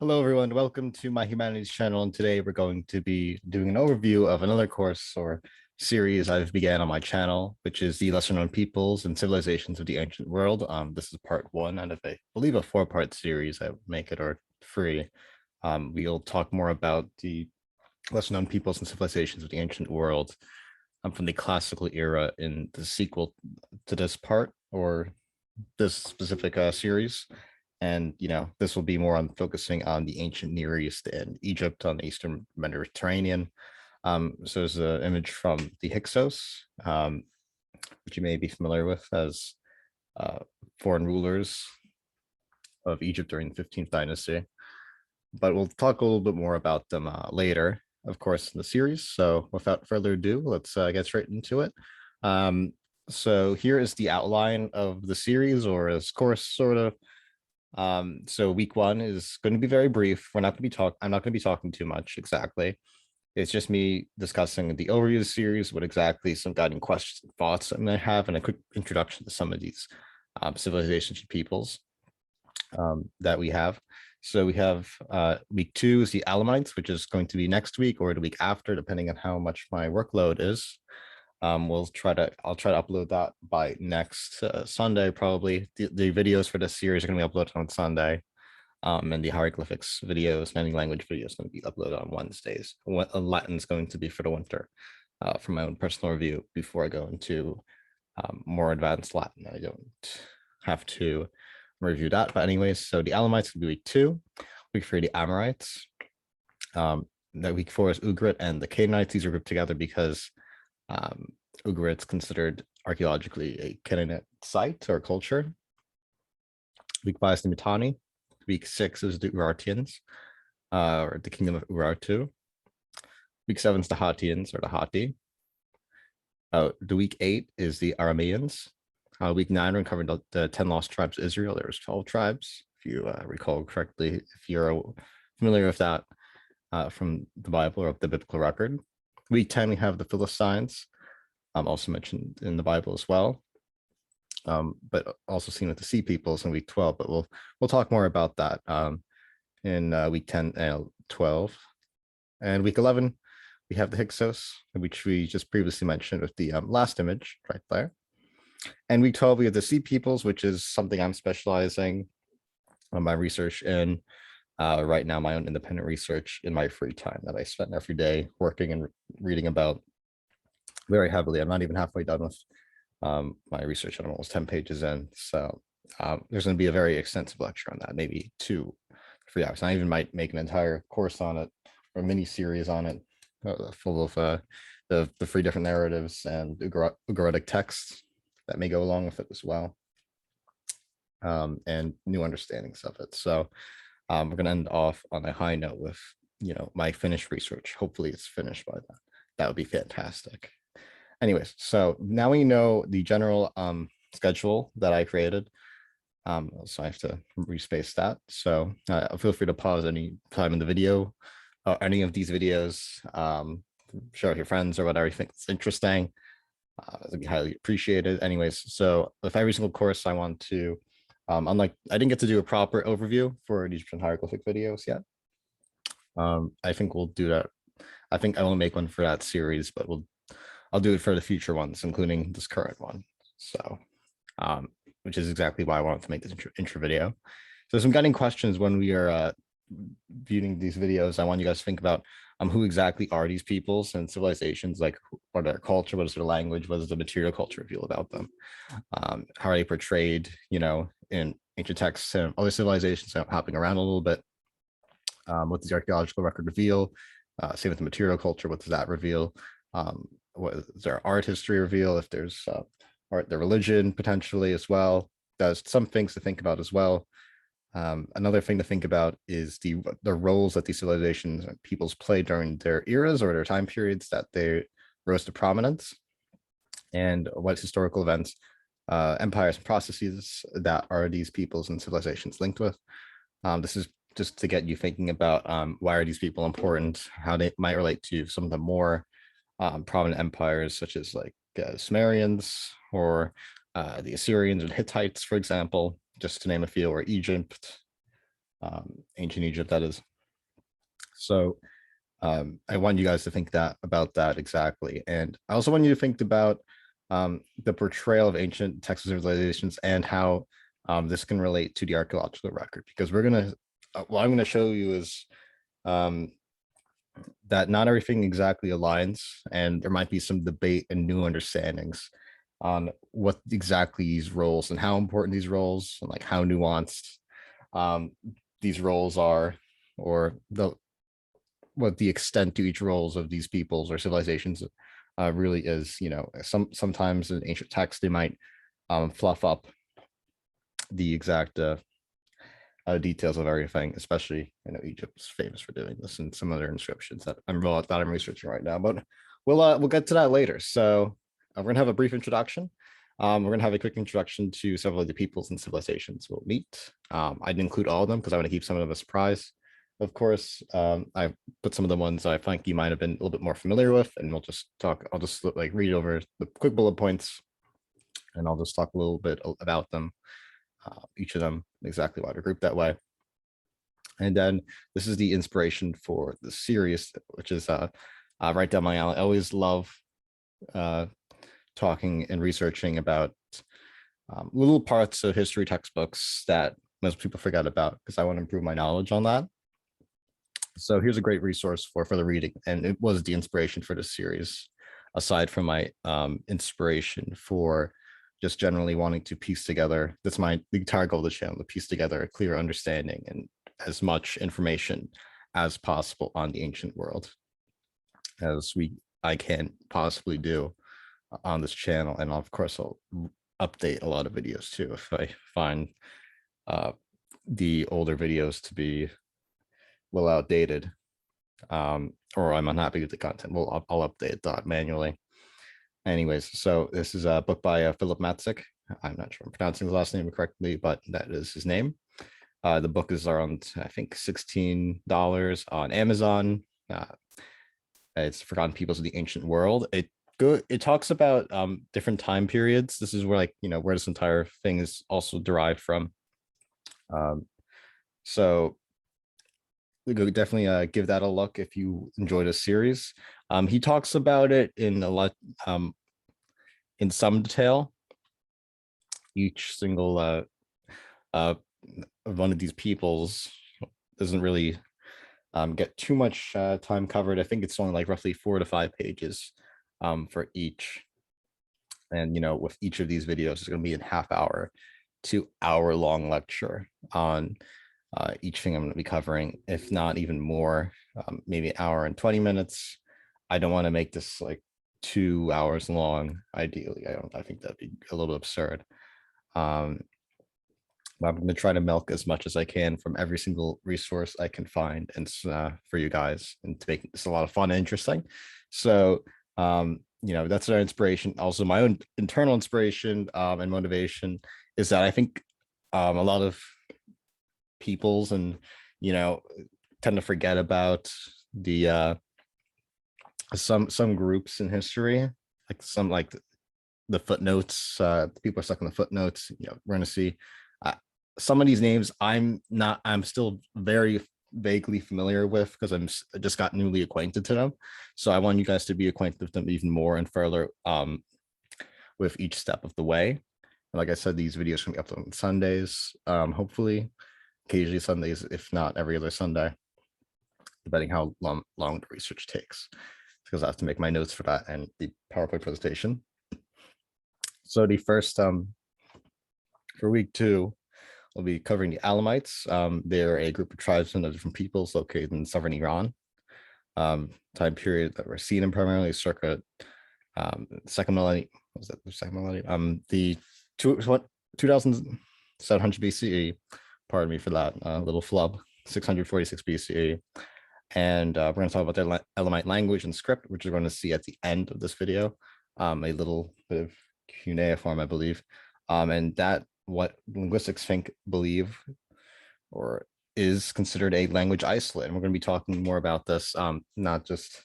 Hello, everyone. Welcome to my humanities channel. And today we're going to be doing an overview of another course or series I've began on my channel, which is the lesser known peoples and civilizations of the ancient world. This is part one out of I believe a four-part series. I would make it or three. We'll talk more about the lesser known peoples and civilizations of the ancient world from the classical era in the sequel to this part or this specific series. And this will be more on focusing on the ancient Near East and Egypt on the Eastern Mediterranean. So there's an image from the Hyksos, which you may be familiar with as foreign rulers of Egypt during the 15th dynasty. But we'll talk a little bit more about them later, of course, in the series. So without further ado, let's get straight into it. So here is the outline of the series, or this course, sort of. So week one is going to be very brief. I'm not going to be talking too much exactly. It's just me discussing the overview of the series, what exactly some guiding questions and thoughts I'm going to have, and a quick introduction to some of these civilizations and peoples that we have. So we have week two is the Alamites, which is going to be next week or the week after, depending on how much my workload is. I'll try to upload that by next Sunday, probably. The videos for this series are going to be uploaded on Sunday. And the hieroglyphics videos and any language videos going to be uploaded on Wednesdays. Latin is going to be for the winter, for my own personal review before I go into more advanced Latin. I don't have to review that. But anyways, so the Alamites will be week two. Week three, the Amorites. That week four is Ugarit and the Canaanites. These are grouped together because Ugarit's considered archaeologically a Canaanite site or culture. Week five is the Mitanni. Week six is the Urartians, or the kingdom of Urartu. Week seven is the Hattians, or the Hatti. The week eight is the Arameans. Week nine, we covered the 10 lost tribes of Israel. There was 12 tribes, if you recall correctly, if you're familiar with that from the Bible or the biblical record. Week 10, we have the Philistines, also mentioned in the Bible as well, but also seen with the Sea Peoples in week 12. But we'll talk more about that in week 10 and 12. And week 11, we have the Hyksos, which we just previously mentioned with the last image right there. And week 12, we have the Sea Peoples, which is something I'm specializing on my research in. Right now, my own independent research in my free time that I spend every day working and reading about very heavily. I'm not even halfway done with my research. I'm almost 10 pages in. So there's going to be a very extensive lecture on that, maybe 2-3 hours. And I even might make an entire course on it or a mini series on it, full of the 3 different narratives and Ugaritic texts that may go along with it as well, and new understandings of it. So we're going to end off on a high note with, my finished research. Hopefully it's finished by then. That would be fantastic. Anyways, so now we know the general schedule that I created. So I have to respace that. So feel free to pause any time in the video, any of these videos, share with your friends or whatever you think is interesting. It'd be highly appreciated. Anyways, so with every single course I want to, unlike I didn't get to do a proper overview for the Egyptian hieroglyphic videos yet. I think we'll do that. I think I will make one for that series, but I'll do it for the future ones, including this current one. So, which is exactly why I wanted to make this intro video. So some guiding questions when we are viewing these videos. I want you guys to think about who exactly are these peoples and civilizations, like what are their culture, what is their language, what does the material culture reveal about them, how are they portrayed, in ancient texts and other civilizations. So hopping around a little bit. What does the archaeological record reveal? Same with the material culture, what does that reveal? What does their art history reveal? If there's art, their religion potentially as well. There's some things to think about as well. Another thing to think about is the roles that these civilizations and peoples play during their eras or their time periods that they rose to prominence, and what historical events, empires, and processes that are these peoples and civilizations linked with. This is just to get you thinking about why are these people important, how they might relate to some of the more prominent empires, such as like Sumerians or the Assyrians and Hittites, for example, just to name a few, or Egypt, ancient Egypt, that is. So I want you guys to think that about that exactly. And I also want you to think about the portrayal of ancient texts and civilizations and how this can relate to the archaeological record, because we're going to, what I'm going to show you is um, that not everything exactly aligns, and there might be some debate and new understandings on what exactly these roles and how important these roles and like how nuanced um, these roles are, or the what the extent to each roles of these peoples or civilizations really is. You know, sometimes in ancient texts they might fluff up the exact details of everything. Especially, you know, Egypt's famous for doing this, and some other inscriptions that I'm researching right now. But we'll get to that later. So we're gonna have a brief introduction. We're gonna have a quick introduction to several of the peoples and civilizations we'll meet. I didn't include all of them because I want to keep some of them a surprise. Of course, I put some of the ones I think you might have been a little bit more familiar with, and we'll just talk. I'll just like read over the quick bullet points, and I'll just talk a little bit about them, each of them, exactly why they're grouped that way. And then this is the inspiration for the series, which is right down my alley. I always love talking and researching about little parts of history textbooks that most people forget about, because I want to improve my knowledge on that. So here's a great resource for further reading, and it was the inspiration for this series, aside from my inspiration for just generally wanting to piece together. That's the entire goal of the channel, to piece together a clear understanding and as much information as possible on the ancient world as I can possibly do on this channel. And of course, I'll update a lot of videos too if I find the older videos to be well outdated, or I'm unhappy with the content. Well, I'll update that manually. Anyways, so this is a book by Philip Matzik. I'm not sure I'm pronouncing the last name correctly, but that is his name. The book is around, I think, $16 on Amazon. It's Forgotten Peoples of the Ancient World. It talks about different time periods. This is where, like, you know, where this entire thing is also derived from. So definitely give that a look if you enjoy this series. He talks about it in a lot, in some detail. Each single one of these peoples doesn't really get too much time covered. I think it's only like roughly 4 to 5 pages for each. And, you know, with each of these videos, it's going to be a half-hour to hour-long lecture on each thing I'm going to be covering, if not even more, maybe an hour and 20 minutes. I don't want to make this like 2 hours long. Ideally, I think that'd be a little absurd. But I'm going to try to milk as much as I can from every single resource I can find, and for you guys, and to make this a lot of fun and interesting. So you know, that's our inspiration. Also, my own internal inspiration and motivation is that I think a lot of peoples, and, you know, tend to forget about the some groups in history, like some, like the footnotes. People are stuck in the footnotes. You know, we're going to see some of these names I'm still very vaguely familiar with, because I just got newly acquainted to them. So I want you guys to be acquainted with them even more and further with each step of the way. And like I said, these videos can be uploaded on Sundays, hopefully, occasionally Sundays, if not every other Sunday, depending how long the research takes, because I have to make my notes for that and the PowerPoint presentation. So the first for week 2, we'll be covering the Alamites. They're a group of tribesmen of different peoples located in southern Iran. Time period that we're seeing them primarily circa second millennium. Was that the second millennium? The 2700 BCE. Pardon me for that little flub. 646 BCE. And we're going to talk about their Elamite language and script, which we're going to see at the end of this video. A little bit of cuneiform, I believe, and that what linguistics believe or is considered a language isolate. And we're going to be talking more about this, not just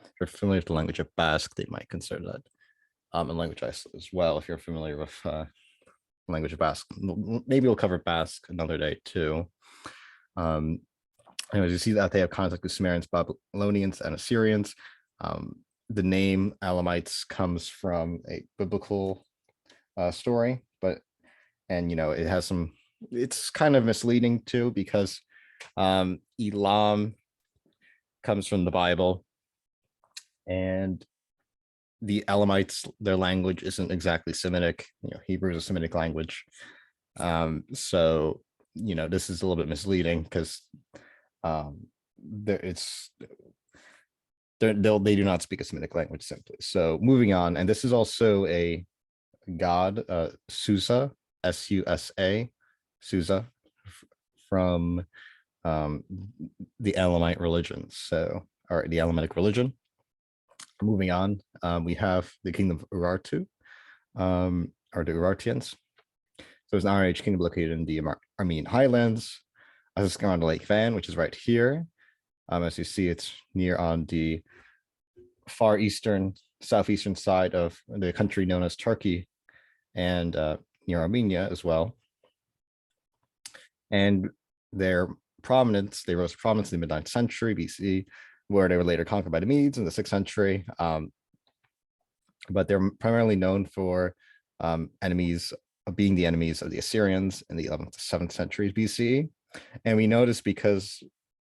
if you're familiar with the language of Basque, they might consider that a language isolate as well. If you're familiar with language of Basque, maybe we'll cover Basque another day too. Anyways, you see that they have contact with Sumerians, Babylonians, and Assyrians. The name Alamites comes from a biblical story, it has some, it's kind of misleading too, because Elam comes from the Bible, and the Alamites, their language isn't exactly Semitic. Hebrew is a Semitic language. So this is a little bit misleading, because it's they do not speak a Semitic language simply. So moving on, and this is also a god, Susa, Susa, Susa, from the Elamite religion. Or the Elamitic religion. Moving on, we have the kingdom of Urartu, or the Urartians. So it's an Iron Age kingdom located in the Armenian highlands. As it's around Lake Van, which is right here. As you see, it's near on the far eastern, southeastern side of the country known as Turkey, and near Armenia as well. And their prominence, they rose to prominence in the mid-9th century BCE, where they were later conquered by the Medes in the 6th century. But they're primarily known for being the enemies of the Assyrians in the 11th to 7th centuries BCE. And we notice, because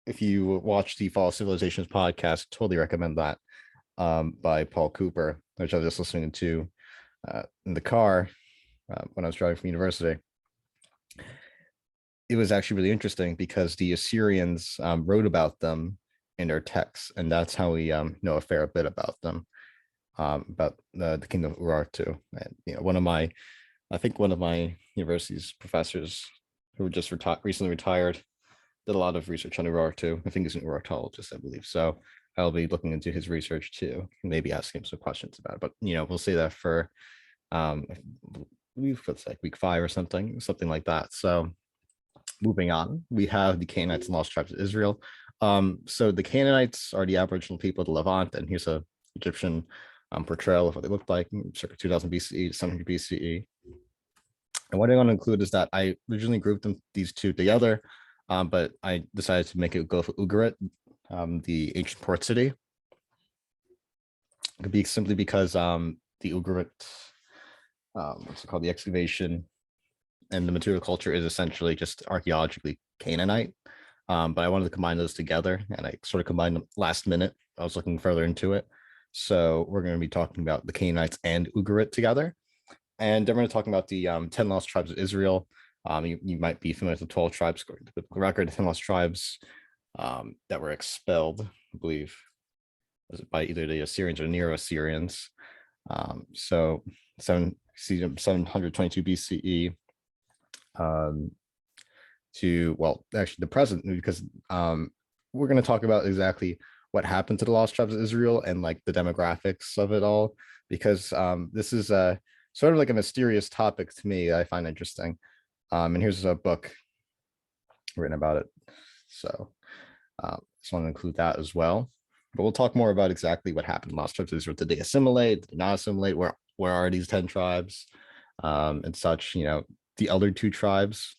if you watch the Fall of Civilizations podcast, totally recommend that, by Paul Cooper, which I was just listening to in the car when I was driving from university. It was actually really interesting, because the Assyrians wrote about them in their texts, and that's how we know a fair bit about them, about the kingdom of Urartu. And one of my university's professors, who just recently retired, did a lot of research on Urartu. I think he's an Urartologist, I believe. So I'll be looking into his research too, maybe ask him some questions about it. But we'll say that for it's like week 5 or something like that. So moving on, we have the Canaanites and lost tribes of Israel. So the Canaanites are the Aboriginal people of the Levant, and here's a Egyptian portrayal of what they looked like circa 2000 BCE to 700 BCE. And what I want to include is that I originally grouped these two together, but I decided to make it go for Ugarit, the ancient port city. It could be simply because the Ugarit, what's it called, the excavation and the material culture is essentially just archaeologically Canaanite. But I wanted to combine those together, and I sort of combined them last minute. I was looking further into it. So we're going to be talking about the Canaanites and Ugarit together. And then we're going to talk about the 10 lost tribes of Israel. You might be familiar with the 12 tribes, according to the biblical record, the 10 lost tribes that were expelled, I believe, was it by either the Assyrians or Neo-Assyrians. So 722 BCE to, well, actually the present, because we're going to talk about exactly what happened to the lost tribes of Israel and like the demographics of it all, because this is a sort of like a mysterious topic to me I find interesting. And here's a book written about it. So just want to include that as well. But we'll talk more about exactly what happened to lost tribes of Israel. Did they assimilate? Did they not assimilate? Where are these 10 tribes and such? The other 2 tribes,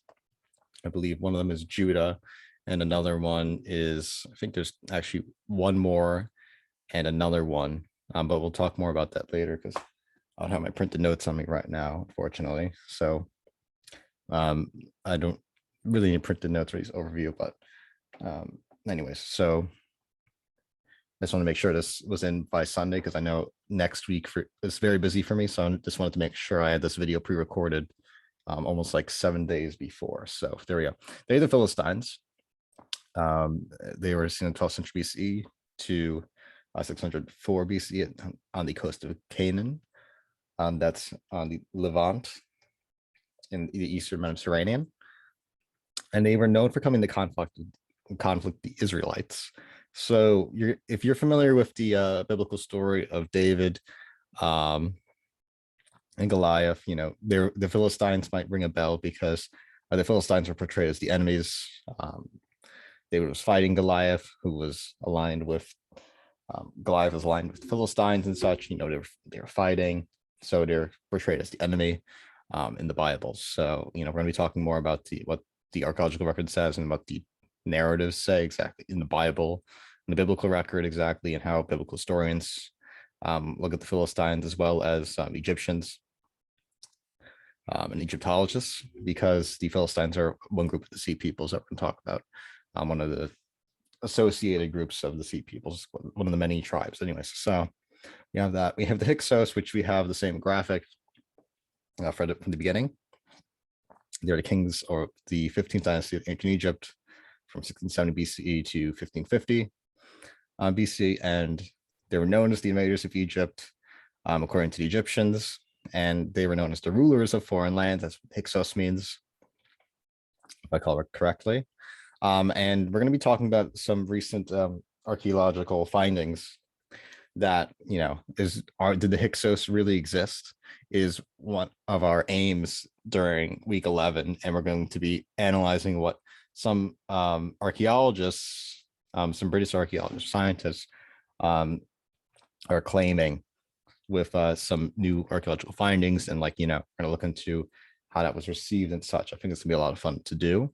I believe one of them is Judah, and another one is, I think there's actually one more and another one, but we'll talk more about that later, because I don't have my printed notes on me right now, unfortunately. So I don't really need printed notes for these overview, but anyways, so I just want to make sure this was in by Sunday, because I know next week it's very busy for me. So I just wanted to make sure I had this video pre-recorded almost like 7 days before. So there we go. They're the Philistines. They were seen in 12th century BCE to 604 BCE on the coast of Canaan. That's on the Levant in the Eastern Mediterranean. And they were known for coming to conflict the Israelites. So if you're familiar with the biblical story of David and Goliath, the Philistines might ring a bell, because the Philistines were portrayed as the enemies. David was fighting Goliath, who was aligned with Goliath was aligned with Philistines and such. They were fighting, so they're portrayed as the enemy in the Bible. So we're going to be talking more about what the archaeological record says and what the narratives say exactly in the Bible, in the biblical record exactly, and how biblical historians look at the Philistines as well as Egyptians and Egyptologists, because the Philistines are one group of the Sea Peoples that we're going to talk about. One of the associated groups of the Sea Peoples, one of the many tribes. Anyways, so we have that. We have the Hyksos, which we have the same graphic from the beginning. They're the kings or the 15th dynasty of ancient Egypt from 1670 BCE to 1550 BC, and they were known as the invaders of Egypt, according to the Egyptians, and they were known as the rulers of foreign lands. That's what Hyksos means, if I call it correctly. And we're going to be talking about some recent archaeological findings that, did the Hyksos really exist, is one of our aims during week 11. And we're going to be analyzing what some archaeologists, some British archaeologists, scientists are claiming with some new archaeological findings. And we're going to look into how that was received and such. I think it's gonna be a lot of fun to do.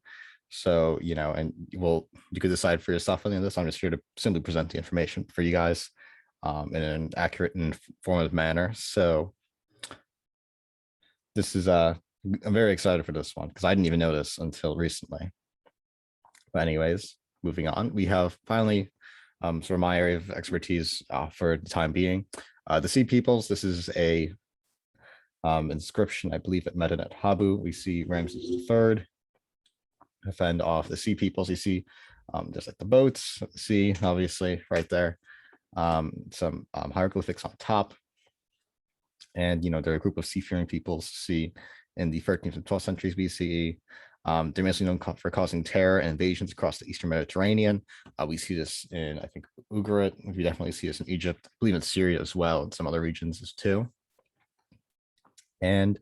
So, and you could decide for yourself on this. I'm just here to simply present the information for you guys in an accurate and informative manner. So this is I'm very excited for this one because I didn't even know this until recently. But anyways, moving on, we have finally sort of my area of expertise for the time being. The Sea Peoples. This is a inscription, I believe, at Medinet Habu. We see Ramses III fend off the Sea Peoples. You see there's like the boats at the sea, obviously, right there. Some hieroglyphics on top. And, they're a group of seafaring peoples see in the 13th and 12th centuries BCE. They're mostly known for causing terror and invasions across the Eastern Mediterranean. We see this in, I think, Ugarit. We definitely see this in Egypt. I believe in Syria as well, and some other regions as too. And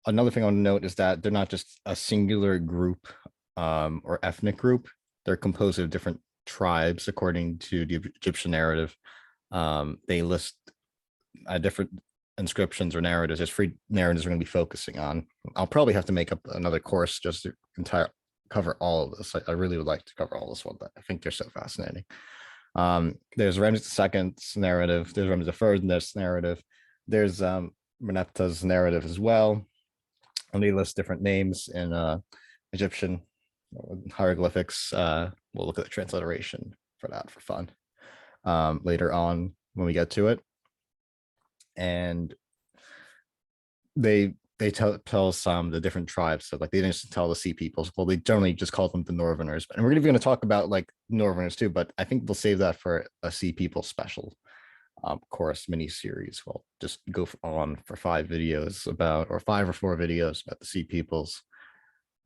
another thing I want to note is that they're not just a singular group or ethnic group. They're composed of different tribes, according to the Egyptian narrative. They list different inscriptions or narratives. There's 3 narratives we're going to be focusing on. I'll probably have to make up another course just to cover all of this. I really would like to cover all this one, but I think they're so fascinating. There's Ramses II's narrative. There's Ramses II's narrative. There's Merneptah's narrative as well. And they list different names in Egyptian hieroglyphics. We'll look at the transliteration for that for fun later on when we get to it. And they tell some the different tribes. So they didn't just tell the Sea Peoples. Well, they generally just call them the Northerners. And we're going to talk about Northerners too, but I think we'll save that for a Sea People special course mini series. We'll just go on for 5 videos or 5 or 4 videos about the Sea Peoples.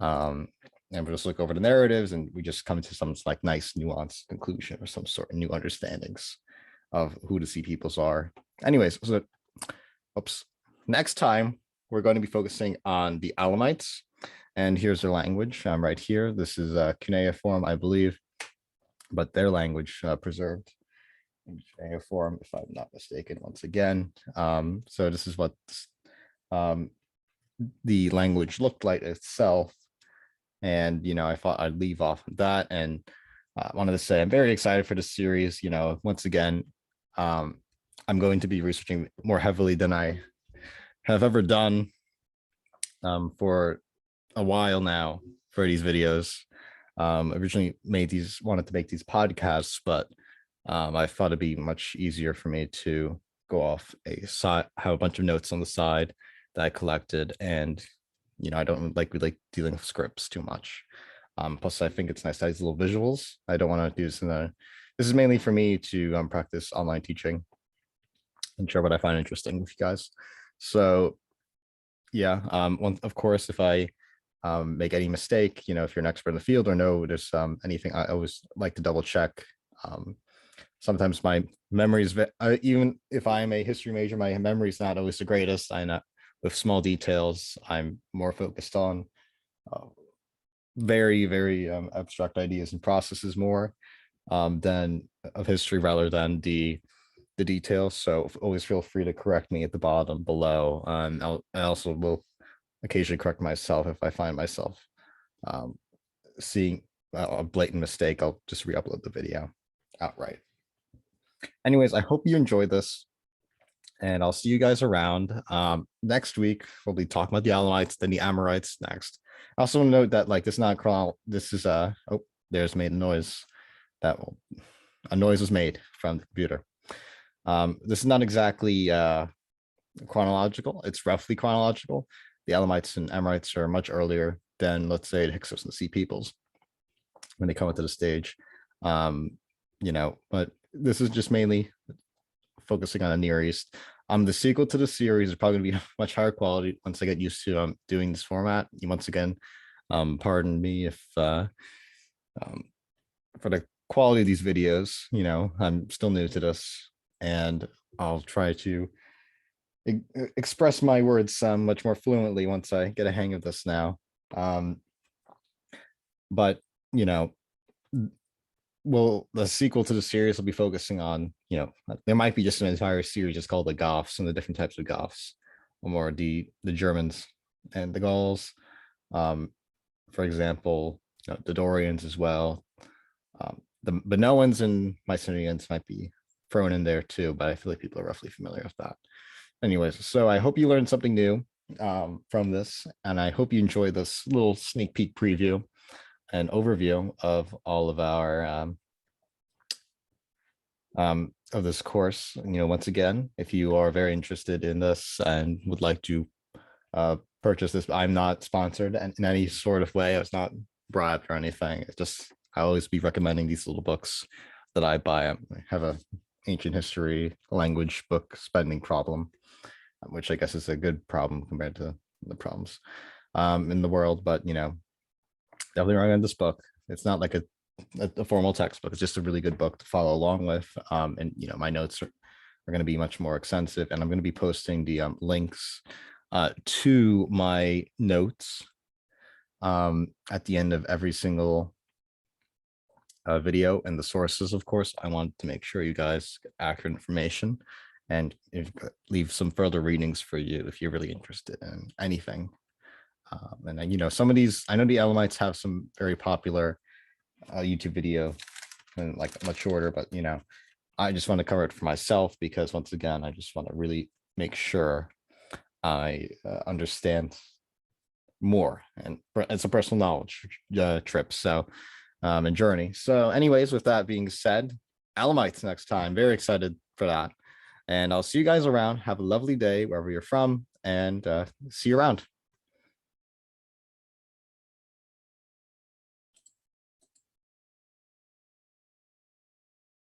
And we'll just look over the narratives, and we just come to some nice nuanced conclusion or some sort of new understandings of who the Sea Peoples are. Anyways, so next time we're going to be focusing on the Alamites, and here's their language right here. This is cuneiform, I believe, but their language preserved in cuneiform, if I'm not mistaken, once again. So this is what the language looked like itself. And, I thought I'd leave off with that. And I wanted to say I'm very excited for this series. Once again, I'm going to be researching more heavily than I have ever done for a while now for these videos. Originally wanted to make these podcasts, but I thought it'd be much easier for me to go off have a bunch of notes on the side that I collected. And, I don't like dealing with scripts too much. Plus, I think it's nice to have these little visuals. I don't want to do this this is mainly for me to practice online teaching and share what I find interesting with you guys. So yeah, of course, if I make any mistake, if you're an expert in the field or know there's anything, I always like to double check. Sometimes my memory is, even if I'm a history major, my memory is not always the greatest. I know with small details, I'm more focused on very, very abstract ideas and processes more than of history rather than the details. So always feel free to correct me at the bottom below. I also will occasionally correct myself if I find myself seeing a blatant mistake, I'll just re-upload the video outright. Anyways, I hope you enjoyed this, and I'll see you guys around. Next week, we'll be talking about the Alamites, then the Amorites next. I also want to note that like this is not chrono. This is oh, there's made a noise. A noise was made from the computer. This is not exactly chronological. It's roughly chronological. The Alamites and Amorites are much earlier than, let's say, the Hyksos and the Sea Peoples when they come into the stage. But this is just mainly focusing on the Near East. The sequel to the series is probably going to be much higher quality once I get used to doing this format. Once again, pardon me if for the quality of these videos, I'm still new to this, and I'll try to express my words much more fluently once I get a hang of this now. But the sequel to the series will be focusing on, there might be just an entire series just called the Goths and the different types of Goths, or more the Germans and the Gauls. For example, the Dorians as well. The Minoans and Mycenaeans might be thrown in there too, but I feel like people are roughly familiar with that. Anyways, so I hope you learned something new from this, and I hope you enjoyed this little sneak peek preview and overview of all of our of this course. Once again, if you are very interested in this and would like to purchase this, I'm not sponsored in any sort of way. I was not bribed or anything. It's just I always be recommending these little books that I buy. I have a ancient history language book spending problem, which I guess is a good problem compared to the problems in the world. But definitely recommend this book. It's not like a formal textbook. It's just a really good book to follow along with. And my notes are going to be much more extensive, and I'm going to be posting the links to my notes at the end of every single video, and the sources. Of course, I want to make sure you guys get accurate information, and leave some further readings for you if you're really interested in anything. And some of these, I know the Alamites have some very popular YouTube video, and like much shorter, but I just want to cover it for myself because once again, I just want to really make sure I understand more, and it's a personal knowledge trip, so and journey. So anyways, with that being said, Alamites next time, very excited for that, and I'll see you guys around. Have a lovely day wherever you're from, and see you around.